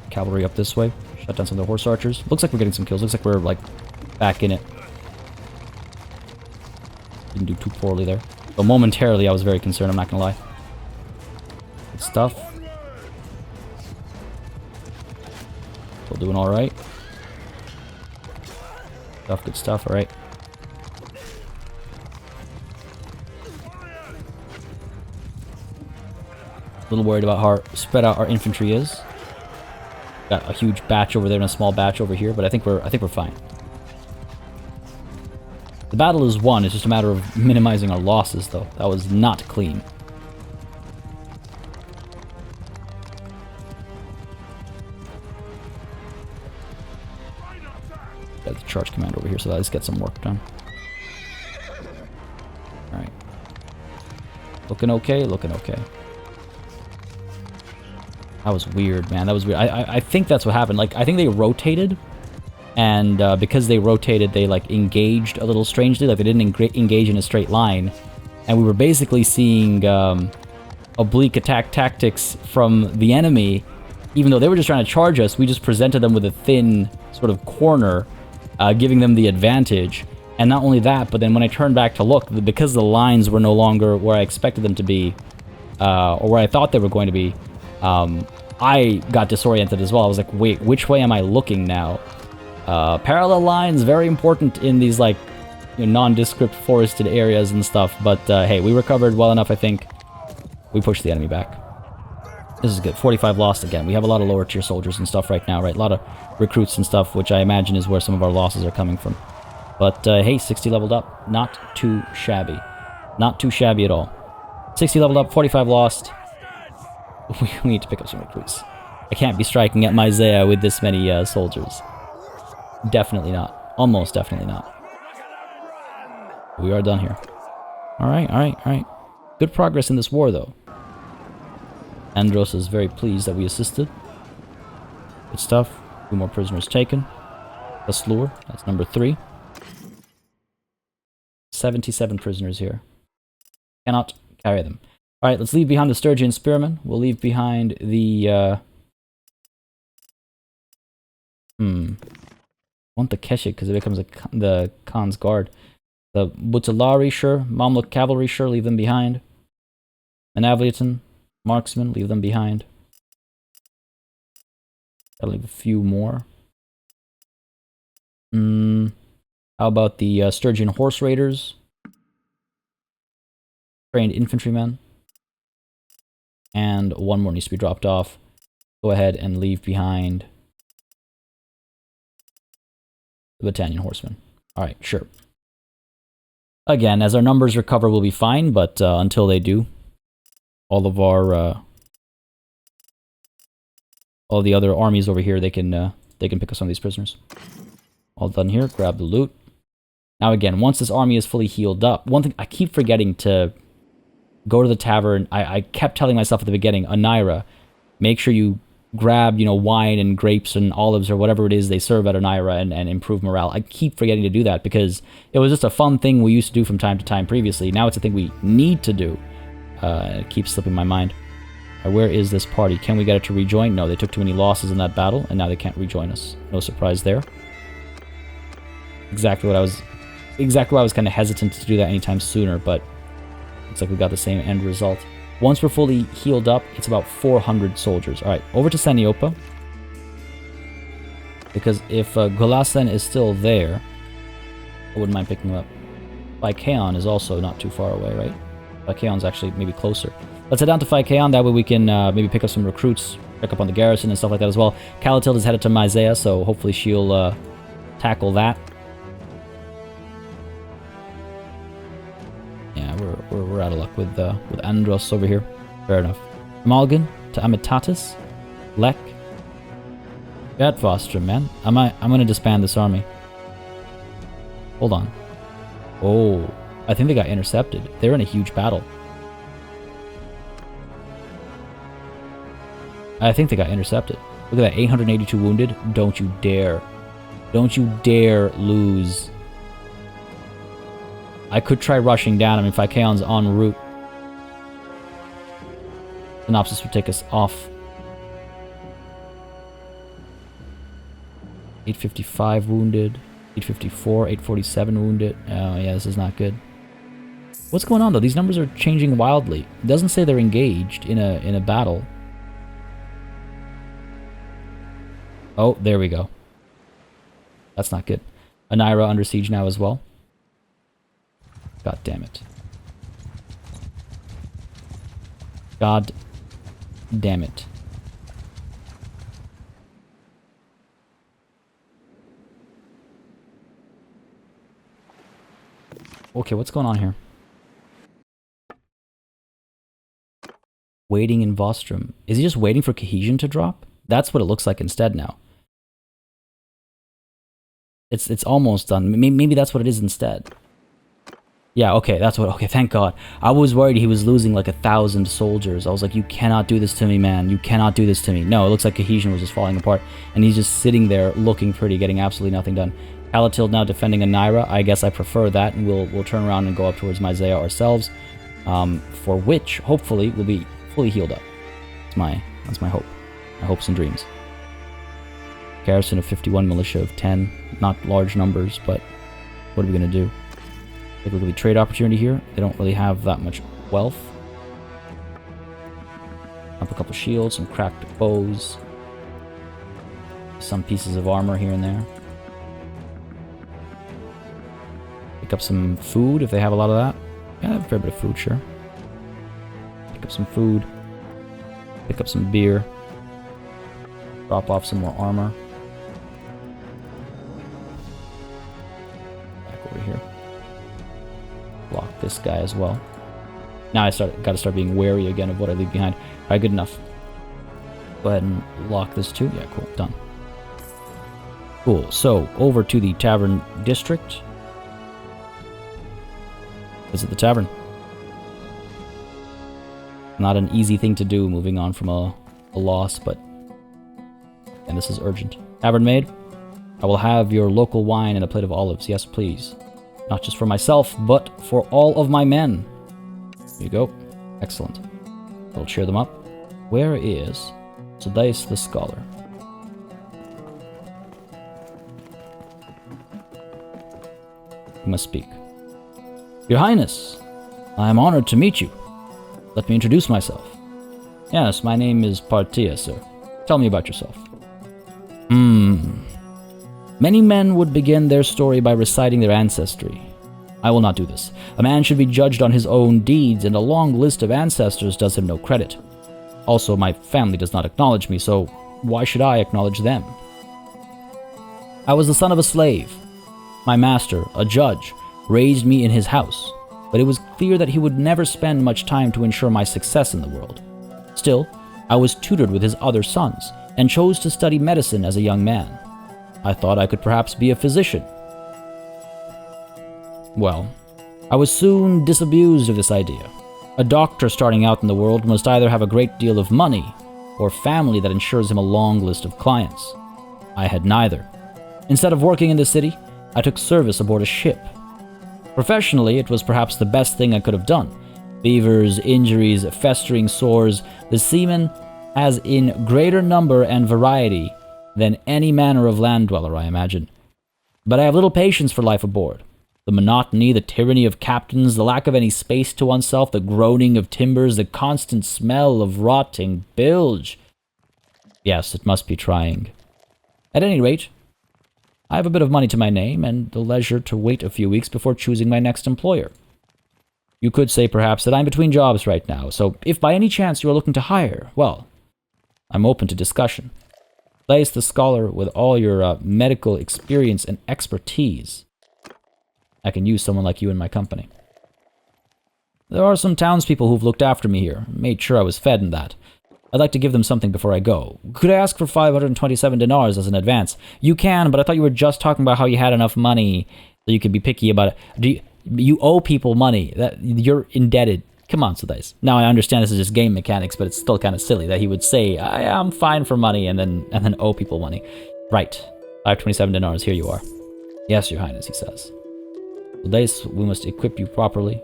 Cavalry up this way. Shut down some of the horse archers. Looks like we're getting some kills. Looks like we're like back in it. Didn't do too poorly there. But momentarily I was very concerned, I'm not gonna lie. Good stuff. Still doing alright. Good stuff, alright. A little worried about how spread out our infantry is. Got a huge batch over there and a small batch over here, but I think we're fine. The battle is won, it's just a matter of minimizing our losses though. That was not clean. Got the charge command over here, so let's get some work done. Alright. Looking okay, looking okay. That was weird, man. That was weird. I think that's what happened. Like, I think they rotated, and because they rotated, they, like, engaged a little strangely. Like, they didn't engage in a straight line. And we were basically seeing oblique attack tactics from the enemy. Even though they were just trying to charge us, we just presented them with a thin sort of corner, giving them the advantage. And not only that, but then when I turned back to look, because the lines were no longer where I expected them to be, or where I thought they were going to be, I got disoriented as well. I was like, wait, which way am I looking now? Parallel lines, very important in these, like, you know, nondescript forested areas and stuff. But, hey, we recovered well enough, I think. We pushed the enemy back. This is good. 45 lost again. We have a lot of lower tier soldiers and stuff right now, right? A lot of recruits and stuff, which I imagine is where some of our losses are coming from. But, hey, 60 leveled up. Not too shabby. Not too shabby at all. 60 leveled up, 45 lost. We need to pick up some recruits. I can't be striking at Myzea with this many soldiers. Definitely not. Almost definitely not. We are done here. Alright, alright, alright. Good progress in this war, though. Andros is very pleased that we assisted. Good stuff. 2 more prisoners taken. Vassal, that's number 3. 77 prisoners here. Cannot carry them. Alright, let's leave behind the Sturgian Spearmen. We'll leave behind the, I want the Keshik because it becomes the Khan's Guard. The Butalari, sure. Mamluk Cavalry, sure. Leave them behind. Manavliatan, Marksmen, leave them behind. Gotta leave a few more. How about the Sturgian Horse Raiders? Trained infantrymen. And 1 more needs to be dropped off. Go ahead and leave behind the Battalion Horsemen. Alright, sure. Again, as our numbers recover, we'll be fine, but until they do, all of our all the other armies over here, they can pick up some of these prisoners. All done here. Grab the loot. Now again, once this army is fully healed up, one thing I keep forgetting to go to the tavern. I kept telling myself at the beginning, Anaira, make sure you grab, wine and grapes and olives or whatever it is they serve at Anaira and improve morale. I keep forgetting to do that because it was just a fun thing we used to do from time to time previously. Now it's a thing we need to do. It keeps slipping my mind. Where is this party? Can we get it to rejoin? No, they took too many losses in that battle, and now they can't rejoin us. No surprise there. Exactly why I was kind of hesitant to do that anytime sooner, but looks like we got the same end result. Once we're fully healed up, it's about 400 soldiers. Alright, over to Saniopa. Because if Gulasen is still there, I wouldn't mind picking him up. Phykeon is also not too far away, right? Phykeon's actually maybe closer. Let's head down to Phykeon, that way we can maybe pick up some recruits, pick up on the garrison and stuff like that as well. Calatilde is headed to Myzea, so hopefully she'll tackle that. Yeah, we're out of luck with Andros over here. Fair enough. Malgan to Amitatis. Lek. Gat Vostrom, man. I'm gonna disband this army. Hold on. Oh, I think they got intercepted. They're in a huge battle. I think they got intercepted. Look at that, 882 wounded. Don't you dare. Don't you dare lose. I could try rushing down him if Phykeon's en route. Synopsis would take us off. 855 wounded. 854, 847 wounded. Oh yeah, this is not good. What's going on though? These numbers are changing wildly. It doesn't say they're engaged in a battle. Oh, there we go. That's not good. Anaira under siege now as well. God damn it. God damn it. Okay, what's going on here? Waiting in Vostrom. Is he just waiting for cohesion to drop? That's what it looks like instead now. It's almost done. Maybe that's what it is instead. Yeah, okay, that's what... Okay, thank God. I was worried he was losing like 1,000 soldiers. I was like, you cannot do this to me, man. You cannot do this to me. No, it looks like cohesion was just falling apart. And he's just sitting there looking pretty, getting absolutely nothing done. Calatilde now defending Anaira. I guess I prefer that, and we'll turn around and go up towards Myzea ourselves. For which, hopefully, we'll be fully healed up. That's my hope. My hopes and dreams. Garrison of 51, militia of 10. Not large numbers, but what are we going to do? Take a look at the trade opportunity here. They don't really have that much wealth. Up a couple shields, some cracked bows. Some pieces of armor here and there. Pick up some food if they have a lot of that. Yeah, a fair bit of food, sure. Pick up some food. Pick up some beer. Drop off some more armor. Back over here. Block this guy as well. Now I gotta start being wary again of what I leave behind. Alright, good enough. Go ahead and lock this too. Yeah, cool. Done. Cool. So, over to the tavern district. Visit the tavern. Not an easy thing to do, moving on from a loss, but... And this is urgent. Tavern maid, I will have your local wine and a plate of olives. Yes, please. Not just for myself, but for all of my men. Here you go. Excellent. I'll cheer them up. Where is Sodais the Scholar? You must speak. Your Highness, I am honored to meet you. Let me introduce myself. Yes, my name is Partia, sir. Tell me about yourself. Many men would begin their story by reciting their ancestry. I will not do this. A man should be judged on his own deeds, and a long list of ancestors does him no credit. Also, my family does not acknowledge me, so why should I acknowledge them? I was the son of a slave. My master, a judge, raised me in his house, but it was clear that he would never spend much time to ensure my success in the world. Still, I was tutored with his other sons, and chose to study medicine as a young man. I thought I could perhaps be a physician. Well, I was soon disabused of this idea. A doctor starting out in the world must either have a great deal of money, or family that ensures him a long list of clients. I had neither. Instead of working in the city, I took service aboard a ship. Professionally, it was perhaps the best thing I could have done. Fevers, injuries, festering sores, the seaman has in greater number and variety than any manner of land dweller, I imagine. But I have little patience for life aboard. The monotony, the tyranny of captains, the lack of any space to oneself, the groaning of timbers, the constant smell of rotting bilge. Yes, it must be trying. At any rate, I have a bit of money to my name and the leisure to wait a few weeks before choosing my next employer. You could say perhaps that I'm between jobs right now, so if by any chance you are looking to hire, well, I'm open to discussion. Place the scholar with all your medical experience and expertise. I can use someone like you in my company. There are some townspeople who've looked after me here, made sure I was fed and that. I'd like to give them something before I go. Could I ask for 527 dinars as an advance? You can, but I thought you were just talking about how you had enough money so you could be picky about it. You owe people money. That you're indebted. Come on, Sudais. Now I understand this is just game mechanics, but it's still kind of silly that he would say, I'm fine for money and then owe people money. Right. 527 dinars, here you are. Yes, your highness, he says. Sudais, we must equip you properly.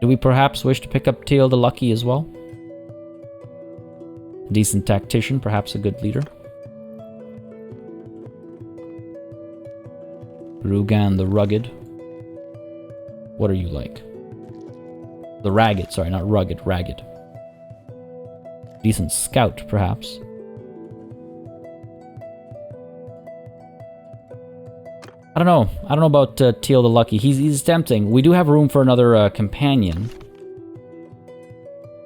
Do we perhaps wish to pick up Teal the Lucky as well? A decent tactician, perhaps a good leader. Rugan the Rugged. What are you like? The Ragged, sorry, not rugged, ragged. Decent scout, perhaps. I don't know about Teal the Lucky. He's tempting. We do have room for another companion.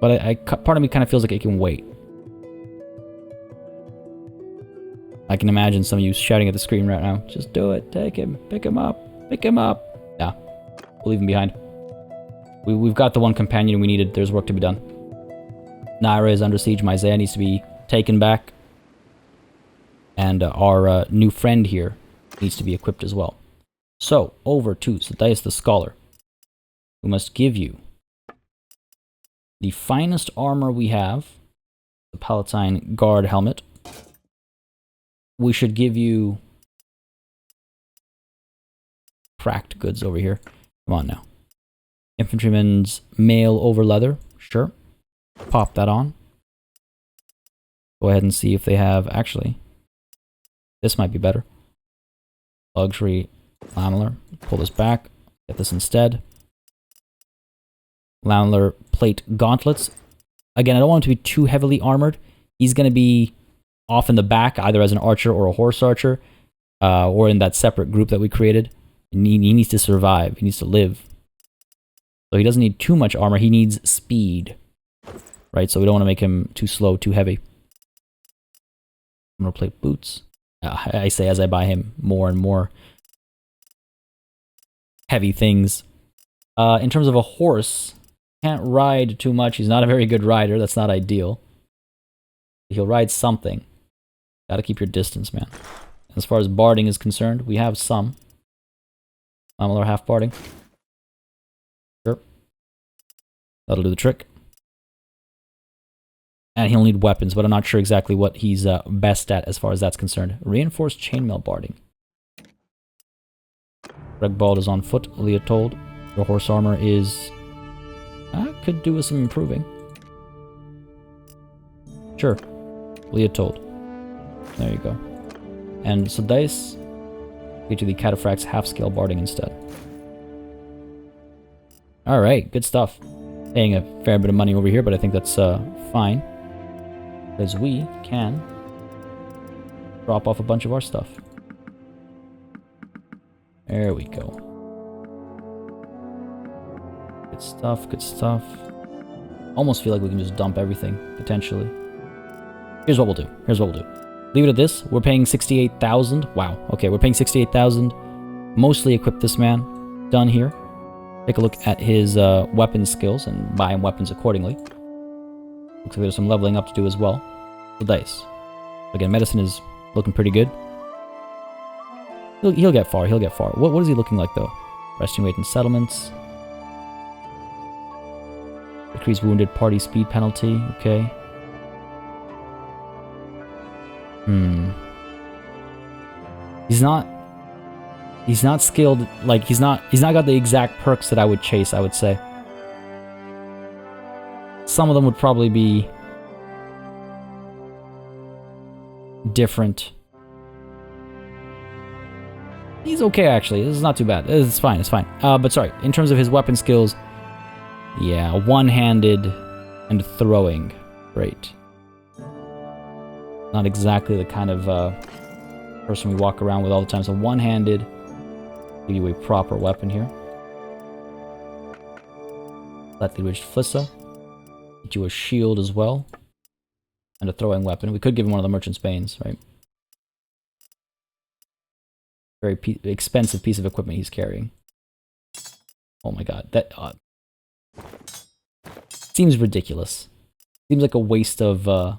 But part of me kind of feels like it can wait. I can imagine some of you shouting at the screen right now. Just do it. Take him. Pick him up. Pick him up. Yeah. We'll leave him behind. We've got the one companion we needed. There's work to be done. Anaira is under siege. Myzea needs to be taken back. And our new friend here needs to be equipped as well. So, over to Sudais the Scholar, who must give you the finest armor we have, the Palatine Guard Helmet. We should give you cracked goods over here. Come on now. Infantryman's mail over leather. Sure. Pop that on. Go ahead and see if they have... Actually, this might be better. Luxury lamellar. Pull this back. Get this instead. Lamellar plate gauntlets. Again, I don't want him to be too heavily armored. He's going to be off in the back, either as an archer or a horse archer, or in that separate group that we created. He needs to survive. He needs to live. So he doesn't need too much armor. He needs speed. Right? So we don't want to make him too slow, too heavy. I'm going to play boots. I say as I buy him more and more heavy things. In terms of a horse, can't ride too much. He's not a very good rider. That's not ideal. He'll ride something. Gotta keep your distance, man. As far as barding is concerned, we have some. Lamellar half barding. Sure. That'll do the trick. And he'll need weapons, but I'm not sure exactly what he's best at as far as that's concerned. Reinforced chainmail barding. Regbald is on foot, Leotold. Your horse armor is... could do with some improving. Sure. Leotold. There you go. And Sudais, get to the Cataphract's half-scale barding instead. Alright, good stuff. Paying a fair bit of money over here, but I think that's fine. Because we can drop off a bunch of our stuff. There we go. Good stuff, good stuff. Almost feel like we can just dump everything, potentially. Here's what we'll do. Leave it at this. We're paying 68,000. Wow. Okay, we're paying 68,000. Mostly equip this man. Done here. Take a look at his weapon skills and buy him weapons accordingly. Looks like there's some leveling up to do as well. The dice. Again, medicine is looking pretty good. He'll get far, he'll get far. What is he looking like, though? Resting rate in settlements. Decrease wounded party speed penalty, okay. He's not skilled, like, he's not got the exact perks that I would chase, I would say. Some of them would probably be different. He's okay, actually. This is not too bad. It's fine, it's fine. But sorry, in terms of his weapon skills, yeah, one-handed and throwing. Great. Not exactly the kind of person we walk around with all the time. So one-handed, give you a proper weapon here. Slightly ridged Flissa. Get you a shield as well. And a throwing weapon. We could give him one of the Merchant's Banes, right? Very expensive piece of equipment he's carrying. Oh my god, that seems ridiculous. Seems like a waste of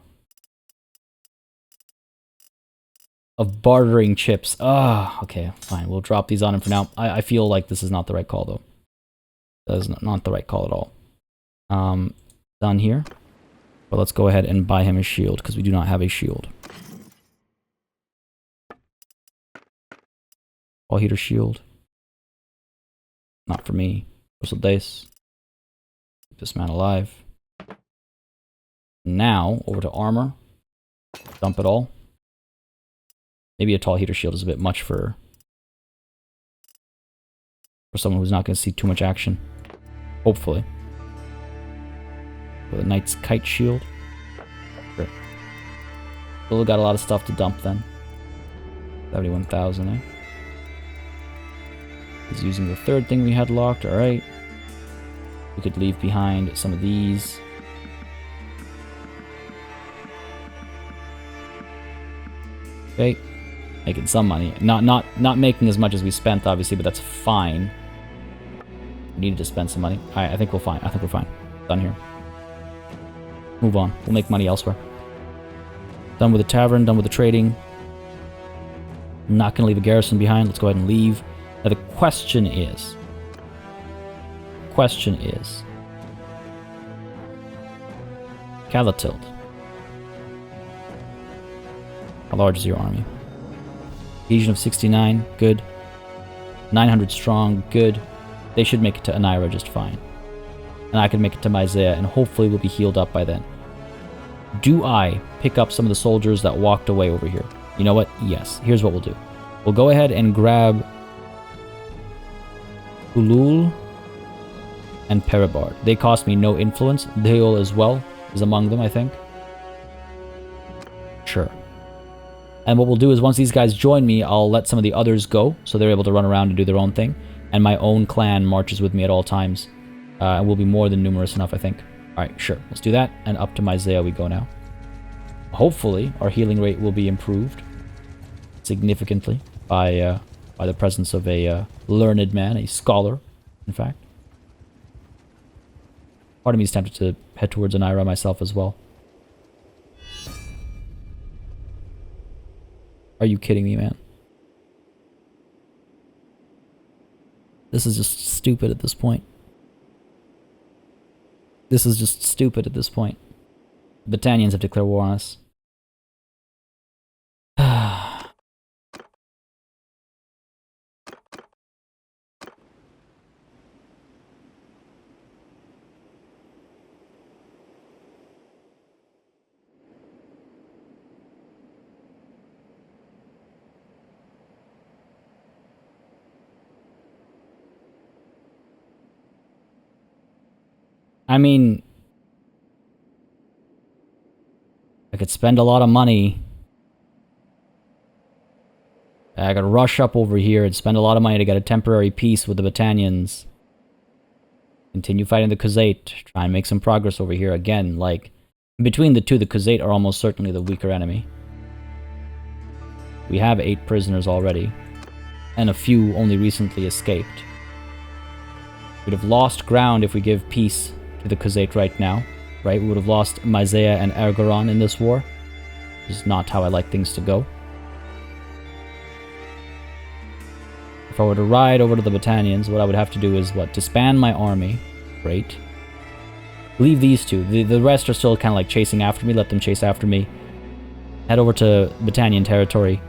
bartering chips. Okay, fine. We'll drop these on him for now. I feel like this is not the right call, though. That is not the right call at all. Done here. But let's go ahead and buy him a shield, because we do not have a shield. All heater shield. Not for me. Crystal dice. Keep this man alive. Now, over to armor. Dump it all. Maybe a tall heater shield is a bit much for someone who's not going to see too much action. Hopefully. With a knight's kite shield. Sure. Still got a lot of stuff to dump then. 71,000, eh? He's using the third thing we had locked, alright. We could leave behind some of these. Okay. Making some money. Not making as much as we spent, obviously, but that's fine. We needed to spend some money. Alright, I think we're fine. I think we're fine. Done here. Move on. We'll make money elsewhere. Done with the tavern, done with the trading. I'm not going to leave a garrison behind. Let's go ahead and leave. Now the question is... Calatild. How large is your army? Adhesion of 69, good. 900 strong, good. They should make it to Anaira just fine. And I can make it to Myzea, and hopefully we'll be healed up by then. Do I pick up some of the soldiers that walked away over here? You know what? Yes. Here's what we'll do. We'll go ahead and grab Ulul and Peribard. They cost me no influence. Deol as well is among them, I think. Sure. And what we'll do is once these guys join me, I'll let some of the others go, so they're able to run around and do their own thing. And my own clan marches with me at all times. And we'll be more than numerous enough, I think. Alright, sure. Let's do that. And up to Myzea we go now. Hopefully, our healing rate will be improved significantly by the presence of a learned man, a scholar, in fact. Part of me is tempted to head towards Anaira myself as well. Are you kidding me, man? This is just stupid at this point. This is just stupid at this point. The Battanians have declared war on us. I mean, I could spend a lot of money. I could rush up over here and spend a lot of money to get a temporary peace with the Battanians. Continue fighting the Khuzait. Try and make some progress over here again. Like, between the two, the Khuzait are almost certainly the weaker enemy. We have 8 prisoners already. And a few only recently escaped. We'd have lost ground if we give peace to the Khuzait right now, right? We would have lost Myzea and Ergaron in this war. Which is not how I like things to go. If I were to ride over to the Battanians, what I would have to do is, what? Disband my army. Great. Leave these two. The rest are still kind of like chasing after me. Let them chase after me. Head over to Battanian territory.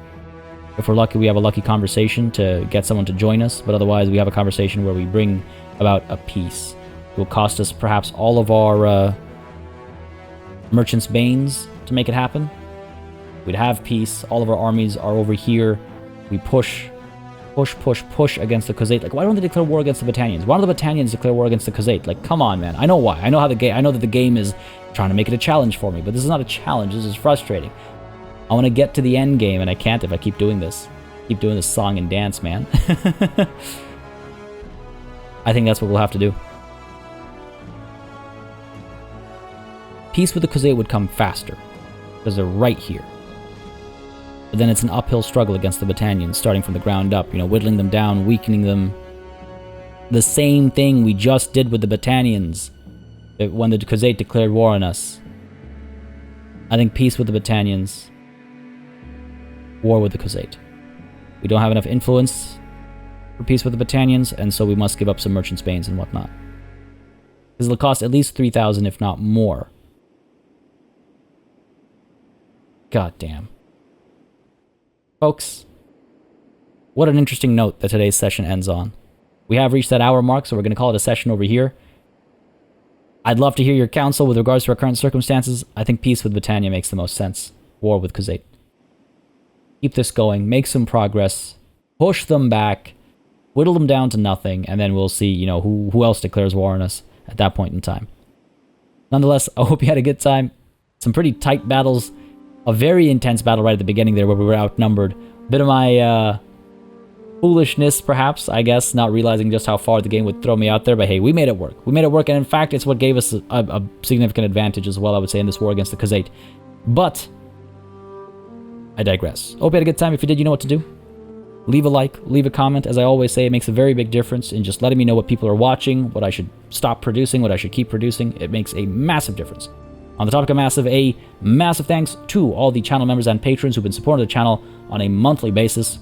If we're lucky, we have a lucky conversation to get someone to join us. But otherwise, we have a conversation where we bring about a peace. It will cost us perhaps all of our merchants' banes to make it happen. We'd have peace. All of our armies are over here. We push against the Khuzait. Like, why don't they declare war against the Battanians? Why don't the Battanians declare war against the Khuzait? Like, come on, man. I know why. I know that the game is trying to make it a challenge for me, but this is not a challenge. This is frustrating. I want to get to the end game, and I can't if I keep doing this. Keep doing this song and dance, man. I think that's what we'll have to do. Peace with the Khuzait would come faster, because they're right here. But then it's an uphill struggle against the Battanians, starting from the ground up, whittling them down, weakening them. The same thing we just did with the Battanians when the Khuzait declared war on us. I think peace with the Battanians, war with the Khuzait. We don't have enough influence for peace with the Battanians, and so we must give up some merchants' banes and whatnot. Because it'll cost at least 3,000, if not more. God damn. Folks, what an interesting note that today's session ends on. We have reached that hour mark, so we're going to call it a session over here. I'd love to hear your counsel with regards to our current circumstances. I think peace with Battania makes the most sense. War with Khuzait. Keep this going, make some progress, push them back, whittle them down to nothing, and then we'll see, who else declares war on us at that point in time. Nonetheless, I hope you had a good time. Some pretty tight battles. A very intense battle right at the beginning there where we were outnumbered. A bit of my foolishness, perhaps, I guess, not realizing just how far the game would throw me out there. But hey, we made it work. We made it work, and in fact, it's what gave us a significant advantage as well, I would say, in this war against the Khuzait. But I digress. Hope you had a good time. If you did, you know what to do. Leave a like, leave a comment. As I always say, it makes a very big difference in just letting me know what people are watching, what I should stop producing, what I should keep producing. It makes a massive difference. On the topic of massive, a massive thanks to all the channel members and patrons who've been supporting the channel on a monthly basis.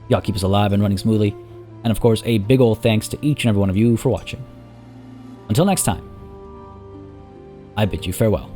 Y'all keep us alive and running smoothly. And of course, a big ol' thanks to each and every one of you for watching. Until next time, I bid you farewell.